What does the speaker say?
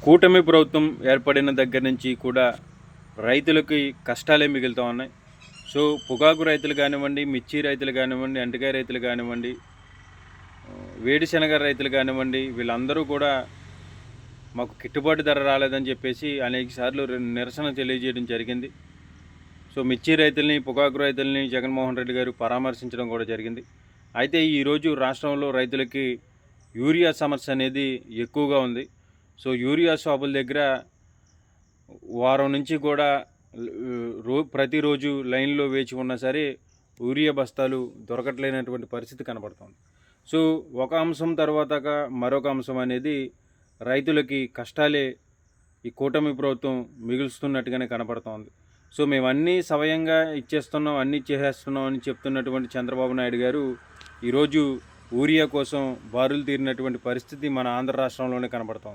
కూటమి ప్రభుత్వం ఏర్పడిన దగ్గర నుంచి కూడా రైతులకి కష్టాలే మిగులుతూ ఉన్నాయి. సో పొగాకు రైతులు కానివ్వండి, మిర్చి రైతులు కానివ్వండి, అంటికాయ రైతులు కానివ్వండి, వేరుశనగ రైతులు కానివ్వండి, వీళ్ళందరూ కూడా మాకు గిట్టుబాటు ధర రాలేదని చెప్పేసి అనేక సార్లు నిరసన తెలియజేయడం జరిగింది. సో మిర్చి రైతుల్ని, పొగాకు రైతుల్ని జగన్మోహన్ రెడ్డి గారు పరామర్శించడం కూడా జరిగింది. అయితే ఈరోజు రాష్ట్రంలో రైతులకి యూరియా సమస్య అనేది ఎక్కువగా ఉంది. సో యూరియా షాపుల దగ్గర వారం నుంచి కూడా ప్రతిరోజు లైన్లో వేచి ఉన్నా సరే యూరియా బస్తాలు దొరకట్లేనటువంటి పరిస్థితి కనబడుతుంది. సో ఒక అంశం తర్వాత మరొక అంశం అనేది రైతులకి కష్టాలే ఈ కూటమి ప్రభుత్వం మిగులుస్తున్నట్టుగానే కనపడుతోంది. సో మేము అన్నీ సవయంగా ఇచ్చేస్తున్నాం, అన్నీ చేసేస్తున్నాం అని చెప్తున్నటువంటి చంద్రబాబు నాయుడు గారు ఈరోజు యూరియా కోసం బారులు తీరినటువంటి పరిస్థితి మన ఆంధ్ర రాష్ట్రంలోనే కనబడుతోంది.